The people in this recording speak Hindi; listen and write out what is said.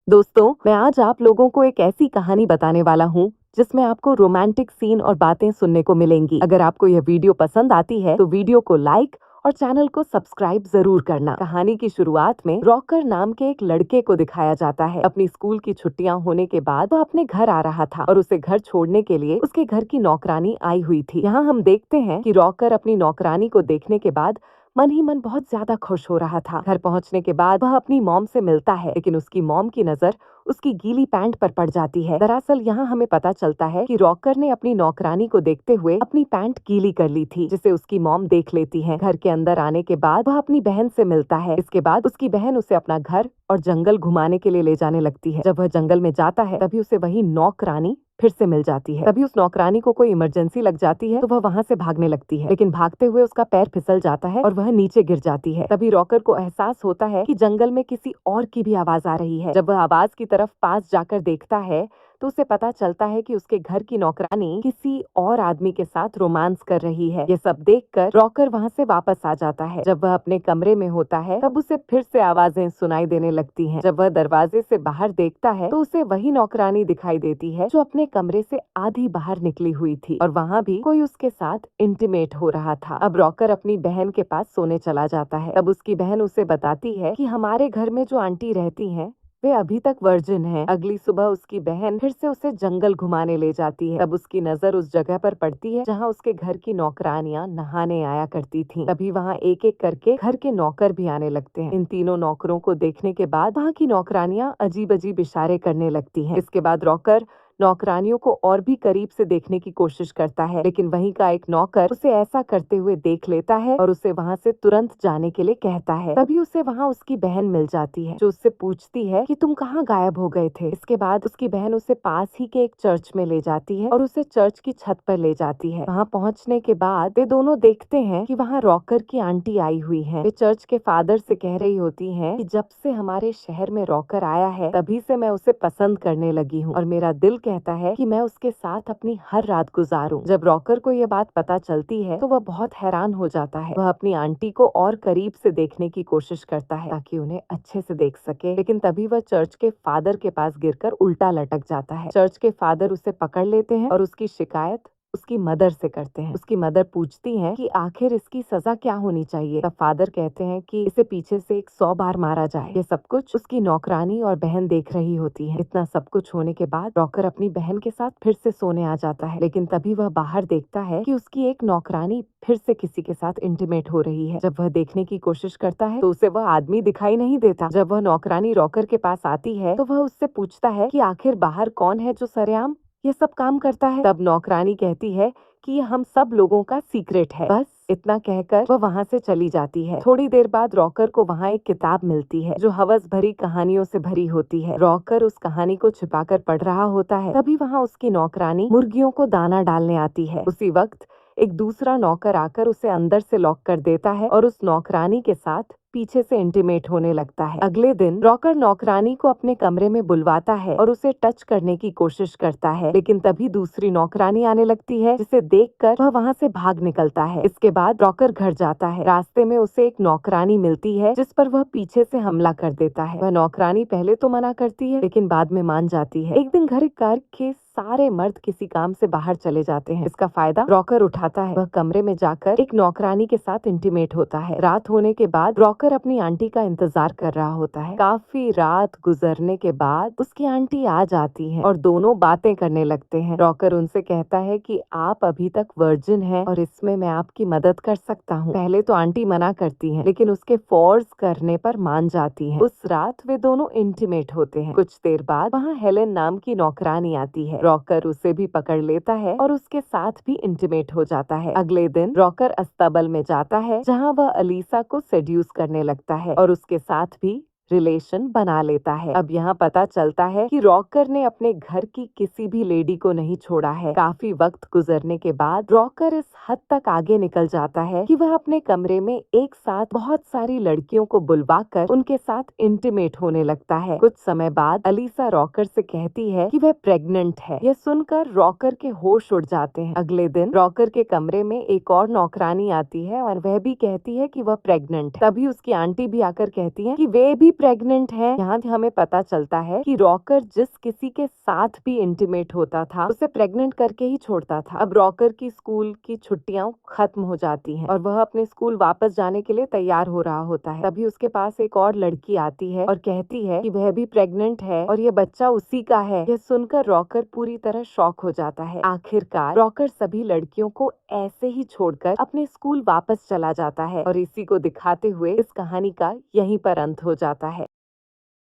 दोस्तों, मैं आज आप लोगों को एक ऐसी कहानी बताने वाला हूँ जिसमें आपको रोमांटिक सीन और बातें सुनने को मिलेंगी। अगर आपको यह वीडियो पसंद आती है तो वीडियो को लाइक और चैनल को सब्सक्राइब जरूर करना। कहानी की शुरुआत में रॉकर नाम के एक लड़के को दिखाया जाता है। अपनी स्कूल की छुट्टियां होने के बाद वह अपने घर आ रहा था और उसे घर छोड़ने के लिए उसके घर की नौकरानी आई हुई थी। यहाँ हम देखते हैं कि रॉकर अपनी नौकरानी को देखने के बाद मन ही मन बहुत ज्यादा खुश हो रहा था। घर पहुंचने के बाद वह अपनी मॉम से मिलता है, लेकिन उसकी मॉम की नजर उसकी गीली पैंट पर पड़ जाती है। दरअसल यहाँ हमें पता चलता है कि रॉकर ने अपनी नौकरानी को देखते हुए अपनी पैंट गीली कर ली थी, जिसे उसकी मॉम देख लेती है। घर के अंदर आने के बाद वह अपनी बहन से मिलता है। इसके बाद उसकी बहन उसे अपना घर और जंगल घुमाने के लिए ले जाने लगती है। जब वह जंगल में जाता है तभी उसे वही नौकरानी फिर से मिल जाती है। तभी उस नौकरानी को कोई इमरजेंसी लग जाती है तो वह वहाँ से भागने लगती है, लेकिन भागते हुए उसका पैर फिसल जाता है और वह नीचे गिर जाती है। तभी रॉकर को एहसास होता है कि जंगल में किसी और की भी आवाज आ रही है। जब वह आवाज की तरफ पास जाकर देखता है तो उसे पता चलता है कि उसके घर की नौकरानी किसी और आदमी के साथ रोमांस कर रही है। ये सब देखकर रॉकर वहाँ से वापस आ जाता है। जब वह अपने कमरे में होता है तब उसे फिर से आवाजें सुनाई देने लगती हैं। जब वह दरवाजे से बाहर देखता है तो उसे वही नौकरानी दिखाई देती है जो अपने कमरे से आधी बाहर निकली हुई थी और वहाँ भी कोई उसके साथ इंटीमेट हो रहा था। अब रॉकर अपनी बहन के पास सोने चला जाता है। तब उसकी बहन उसे बताती है कि हमारे घर में जो आंटी रहती हैं वे अभी तक वर्जिन हैं। अगली सुबह उसकी बहन फिर से उसे जंगल घुमाने ले जाती है। तब उसकी नजर उस जगह पर पड़ती है जहाँ उसके घर की नौकरानियां नहाने आया करती थीं। तभी वहाँ एक एक करके घर के नौकर भी आने लगते हैं। इन तीनों नौकरों को देखने के बाद वहाँ की नौकरानियां अजीब अजीब इशारे करने लगती हैं। इसके बाद रॉकर नौकरानियों को और भी करीब से देखने की कोशिश करता है, लेकिन वहीं का एक नौकर उसे ऐसा करते हुए देख लेता है और उसे वहाँ से तुरंत जाने के लिए कहता है। तभी उसे वहाँ उसकी बहन मिल जाती है जो उससे पूछती है कि तुम कहाँ गायब हो गए थे। इसके बाद उसकी बहन उसे पास ही के एक चर्च में ले जाती है और उसे चर्च की छत पर ले जाती है। वहाँ पहुँचने के बाद वे दोनों देखते हैं कि वहाँ रॉकर की आंटी आई हुई है। वे चर्च के फादर से कह रही होती है कि जब से हमारे शहर में रॉकर आया है तभी से मैं उसे पसंद करने लगी हूँ और मेरा दिल कहता है कि मैं उसके साथ अपनी हर रात गुजारूं। जब रॉकर को ये बात पता चलती है तो वह बहुत हैरान हो जाता है। वह अपनी आंटी को और करीब से देखने की कोशिश करता है ताकि उन्हें अच्छे से देख सके, लेकिन तभी वह चर्च के फादर के पास गिरकर उल्टा लटक जाता है। चर्च के फादर उसे पकड़ लेते हैं और उसकी शिकायत उसकी मदर से करते हैं। उसकी मदर पूछती हैं कि आखिर इसकी सजा क्या होनी चाहिए। तब फादर कहते हैं कि इसे पीछे से 100 बार मारा जाए। ये सब कुछ उसकी नौकरानी और बहन देख रही होती है। इतना सब कुछ होने के बाद रॉकर अपनी बहन के साथ फिर से सोने आ जाता है, लेकिन तभी वह बाहर देखता है कि उसकी एक नौकरानी फिर से किसी के साथ इंटीमेट हो रही है। जब वह देखने की कोशिश करता है तो उसे वह आदमी दिखाई नहीं देता। जब वह नौकरानी रॉकर के पास आती है तो वह उससे पूछता है कि आखिर बाहर कौन है जो सरेआम ये सब काम करता है। तब नौकरानी कहती है कि ये हम सब लोगों का सीक्रेट है। बस इतना कहकर वह वहाँ से चली जाती है। थोड़ी देर बाद रॉकर को वहाँ एक किताब मिलती है जो हवस भरी कहानियों से भरी होती है। रॉकर उस कहानी को छिपाकर पढ़ रहा होता है। तभी वहाँ उसकी नौकरानी मुर्गियों को दाना डालने आती है। उसी वक्त एक दूसरा नौकर आकर उसे अंदर से लॉक कर देता है और उस नौकरानी के साथ पीछे से इंटीमेट होने लगता है। अगले दिन रॉकर नौकरानी को अपने कमरे में बुलवाता है और उसे टच करने की कोशिश करता है, लेकिन तभी दूसरी नौकरानी आने लगती है जिसे देखकर वह वहाँ से भाग निकलता है। इसके बाद रॉकर घर जाता है। रास्ते में उसे एक नौकरानी मिलती है जिस पर वह पीछे से हमला कर देता है। वह नौकरानी पहले तो मना करती है लेकिन बाद में मान जाती है। एक दिन घर के सारे मर्द किसी काम से बाहर चले जाते हैं। इसका फायदा रॉकर उठाता है। वह कमरे में जाकर एक नौकरानी के साथ इंटीमेट होता है। रात होने के बाद रॉकर अपनी आंटी का इंतजार कर रहा होता है। काफी रात गुजरने के बाद उसकी आंटी आ जाती हैं और दोनों बातें करने लगते हैं। रॉकर उनसे कहता है कि आप अभी तक वर्जिन हैं और इसमें मैं आपकी मदद कर सकता हूँ। पहले तो आंटी मना करती हैं, लेकिन उसके फोर्स करने पर मान जाती हैं। उस रात वे दोनों इंटीमेट होते हैं। कुछ देर बाद वहाँ हेलेन नाम की नौकरानी आती है। रॉकर उसे भी पकड़ लेता है और उसके साथ भी इंटीमेट हो जाता है। अगले दिन रॉकर अस्तबल में जाता है जहाँ वह अलीसा को सेड्यूस करने लगता है और उसके साथ भी रिलेशन बना लेता है। अब यहाँ पता चलता है कि रॉकर ने अपने घर की किसी भी लेडी को नहीं छोड़ा है। काफी वक्त गुजरने के बाद रॉकर इस हद तक आगे निकल जाता है कि वह अपने कमरे में एक साथ बहुत सारी लड़कियों को बुलवाकर उनके साथ इंटीमेट होने लगता है। कुछ समय बाद अलीसा रॉकर से कहती है कि वह प्रेग्नेंट है। यह सुनकर रॉकर के होश उड़ जाते हैं। अगले दिन रॉकर के कमरे में एक और नौकरानी आती है और वह भी कहती है कि वह प्रेग्नेंट है। तभी उसकी आंटी भी आकर कहती है कि वे भी प्रेग्नेंट है। यहाँ हमें पता चलता है कि रॉकर जिस किसी के साथ भी इंटीमेट होता था उसे प्रेग्नेंट करके ही छोड़ता था। अब रॉकर की स्कूल की छुट्टियां खत्म हो जाती हैं और वह अपने स्कूल वापस जाने के लिए तैयार हो रहा होता है। तभी उसके पास एक और लड़की आती है और कहती है कि वह भी प्रेग्नेंट है और ये बच्चा उसी का है। यह सुनकर रॉकर पूरी तरह शॉक हो जाता है। आखिरकार रॉकर सभी लड़कियों को ऐसे ही छोड़कर अपने स्कूल वापस चला जाता है और इसी को दिखाते हुए इस कहानी का यहीं पर अंत हो जाता है।